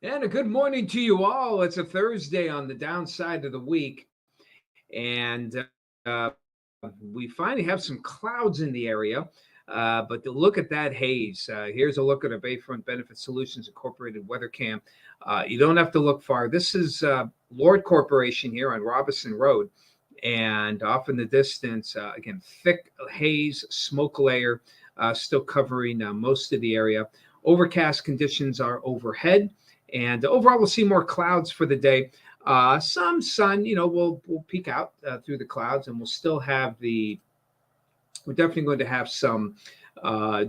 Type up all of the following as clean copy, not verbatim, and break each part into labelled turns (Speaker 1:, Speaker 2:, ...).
Speaker 1: And a good morning to you all. It's a Thursday on the downside of the week, and we finally have some clouds in the area. But to look at that haze, here's a look at our Bayfront Benefit Solutions Incorporated weather cam. You don't have to look far. This is Lord Corporation here on Robinson Road, and off in the distance, again, thick haze, smoke layer still covering most of the area. Overcast conditions are overhead, and overall, we'll see more clouds for the day. Some sun, will peek out through the clouds, and we'll still have the. We're definitely going to have some, uh,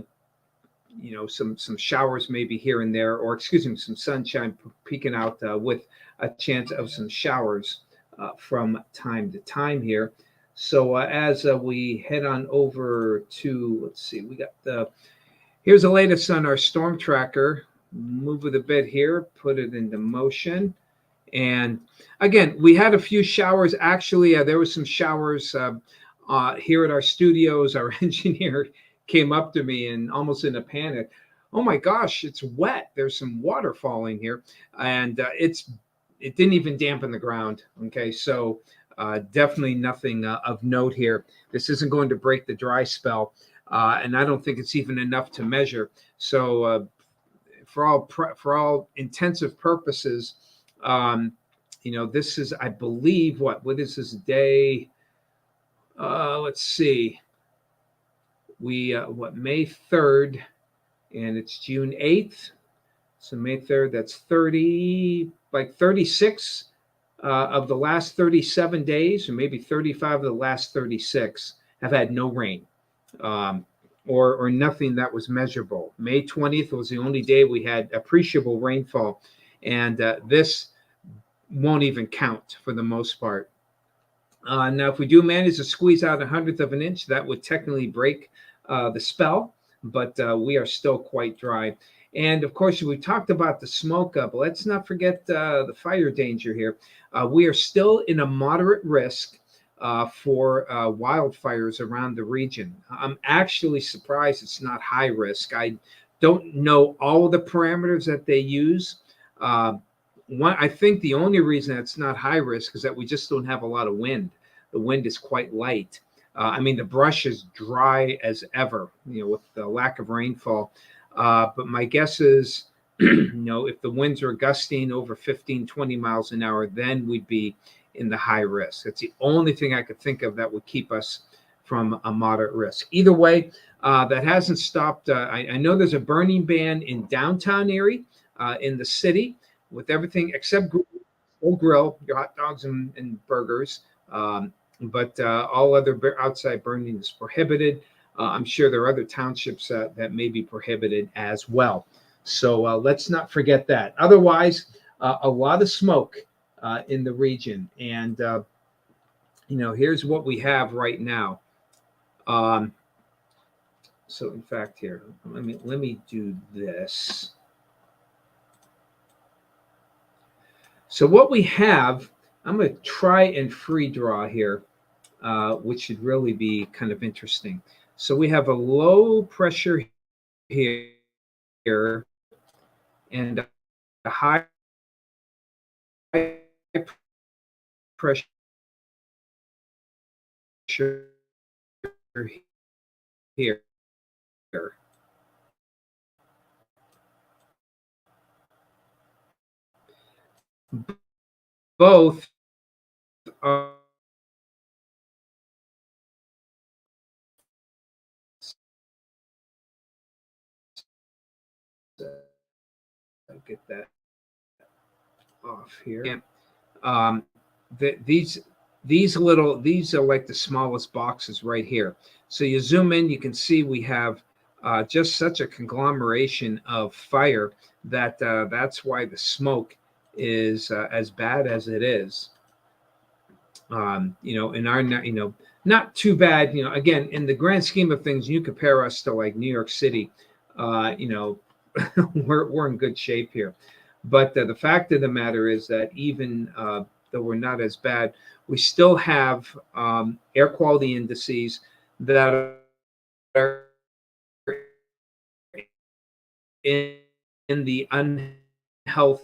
Speaker 1: some showers maybe here and there, or excuse me, some sunshine peeking out with a chance of some showers from time to time here. So as we head on over to, let's see, we got the here's the latest on our storm tracker. Move it a bit here, put it into motion. And again, we had a few showers. Actually, there was some showers here at our studios. Our engineer came up to me and almost in a panic. Oh my gosh, it's wet. There's some water falling here, and it didn't even dampen the ground. Okay, so definitely nothing of note here. This isn't going to break the dry spell, and I don't think it's even enough to measure. So for all intensive purposes, this is, I believe, what is this day? Let's see. We May 3rd, and it's June 8th. So May 3rd, that's 36 of the last 37 days, or maybe 35 of the last 36 have had no rain. Or nothing that was measurable. May 20th was the only day we had appreciable rainfall, and this won't even count for the most part. Now, if we do manage to squeeze out 100th of an inch, that would technically break the spell, but we are still quite dry. And of course, we talked about the smoke, but let's not forget the fire danger here. We are still in a moderate risk for wildfires around the region. I'm actually surprised it's not high risk. I don't know all of the parameters that they use. I think the only reason it's not high risk is that we just don't have a lot of wind. The wind is quite light. I mean, the brush is dry as ever, with the lack of rainfall. But my guess is, if the winds are gusting over 15, 20 miles an hour, then we'd be in the high risk. That's the only thing I could think of that would keep us from a moderate risk. Either way, that hasn't stopped. I know there's a burning ban in downtown Erie, in the city, with everything except grill your hot dogs and burgers. But all other outside burning is prohibited. I'm sure there are other townships that may be prohibited as well. So let's not forget that. Otherwise, a lot of smoke in the region. And, here's what we have right now. So in fact, here, let me do this. So what we have, I'm going to try and free draw here, which should really be kind of interesting. So we have a low pressure here and a high pressure here. Both are get that off here. These are like the smallest boxes right here. So you zoom in, you can see we have just such a conglomeration of fire that that's why the smoke is as bad as it is. In our, not too bad. Again, in the grand scheme of things, you compare us to like New York City. We're in good shape here. But the fact of the matter is that even though we're not as bad, we still have air quality indices that are in the unhealthy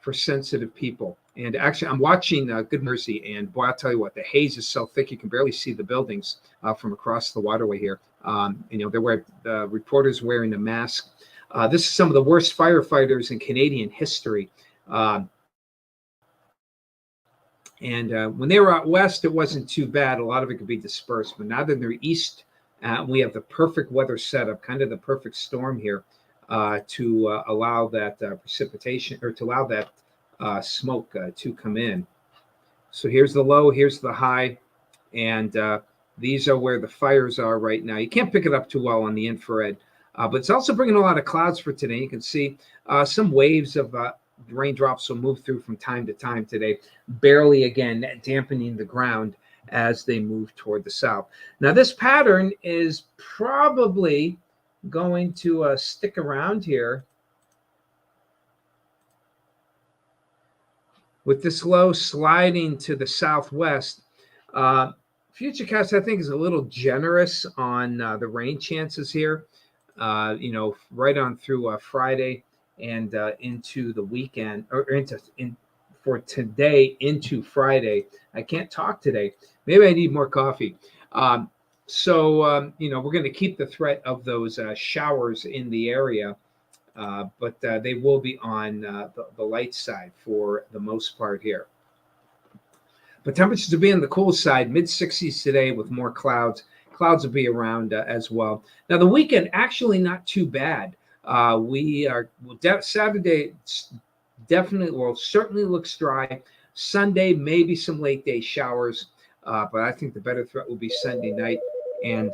Speaker 1: for sensitive people. And actually, I'm watching Good Mercy, and boy, I'll tell you what, the haze is so thick you can barely see the buildings from across the waterway here. The reporters wearing a mask. This is some of the worst firefighters in Canadian history. When they were out west, it wasn't too bad. A lot of it could be dispersed. But now that they're east, we have the perfect weather setup, kind of the perfect storm here to allow that precipitation, or to allow that smoke to come in. So here's the low, here's the high, and these are where the fires are right now. You can't pick it up too well on the infrared, but it's also bringing a lot of clouds for today. You can see some waves of raindrops will move through from time to time today, barely, again, dampening the ground as they move toward the south. Now, this pattern is probably going to stick around here with this low sliding to the southwest. Futurecast, I think, is a little generous on the rain chances here, right on through Friday and into the weekend, or for today into Friday. I can't talk today. Maybe I need more coffee. We're going to keep the threat of those showers in the area, but they will be on the light side for the most part here. But temperatures will be on the cool side, mid-60s today with more clouds. Clouds will be around as well. Now, the weekend, actually not too bad. Saturday certainly looks dry. Sunday, maybe some late day showers, but I think the better threat will be Sunday night and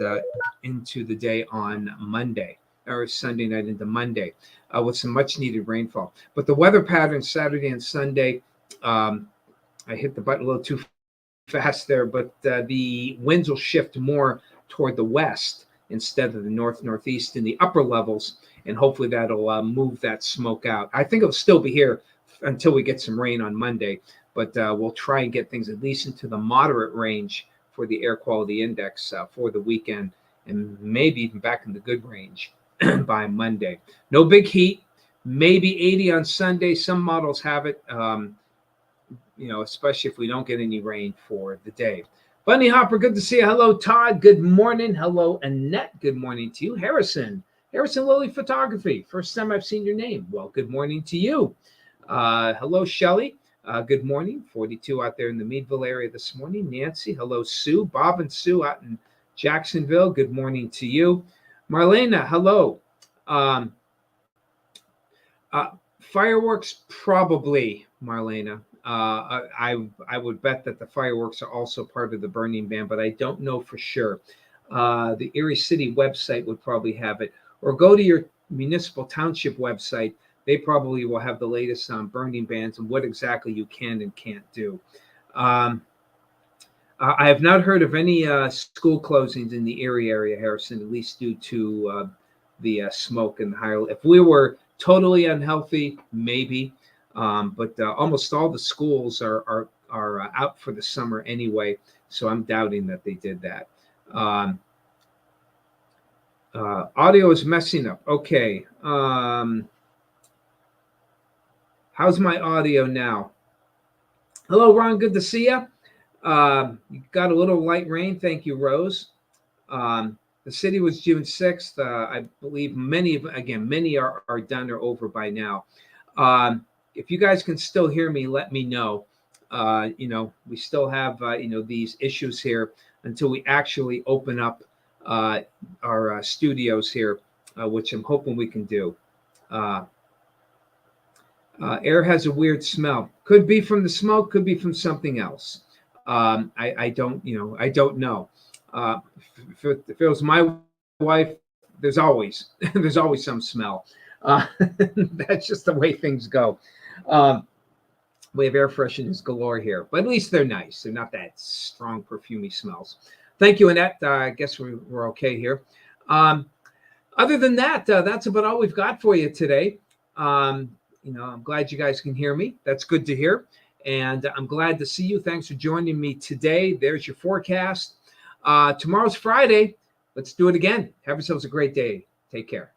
Speaker 1: into the day on Monday, or Sunday night into Monday, with some much needed rainfall. But the weather pattern Saturday and Sunday, I hit the button a little too fast there, but the winds will shift more toward the west instead of the northeast in the upper levels, and hopefully that'll move that smoke out. I think it'll still be here until we get some rain on Monday, but we'll try and get things at least into the moderate range for the air quality index for the weekend, and maybe even back in the good range by Monday. No big heat, maybe 80 on Sunday. Some models have it, especially if we don't get any rain for the day. Bunny Hopper, good to see you. Hello, Todd. Good morning. Hello, Annette. Good morning to you. Harrison Lilly Photography. First time I've seen your name. Well, good morning to you. Hello, Shelly. Good morning. 42 out there in the Meadville area this morning. Nancy. Hello, Sue. Bob and Sue out in Jacksonville. Good morning to you. Marlena, hello. Fireworks, probably, Marlena. I would bet that the fireworks are also part of the burning ban, but I don't know for sure. The Erie City website would probably have it, or go to your municipal township website. They probably will have the latest on burning bans and what exactly you can and can't do. I have not heard of any school closings in the Erie area, Harrison, at least due to the smoke and the higher. If we were totally unhealthy, maybe. But almost all the schools are out for the summer anyway, so I'm doubting that they did that. Audio is messing up. Okay. How's my audio now? Hello, Ron. Good to see you. You got a little light rain. Thank you, Rose. The city was June 6th. I believe many are done or over by now. If you guys can still hear me, let me know. We still have, these issues here until we actually open up our studios here, which I'm hoping we can do. Air has a weird smell. Could be from the smoke, could be from something else. I don't know. If it was my wife, there's always some smell. That's just the way things go. We have air fresheners galore here, but at least they're nice. They're not that strong, perfumey smells. Thank you, Annette. I guess we're okay here. Other than that, that's about all we've got for you today. I'm glad you guys can hear me. That's good to hear. And I'm glad to see you. Thanks for joining me today. There's your forecast. Tomorrow's Friday. Let's do it again. Have yourselves a great day. Take care.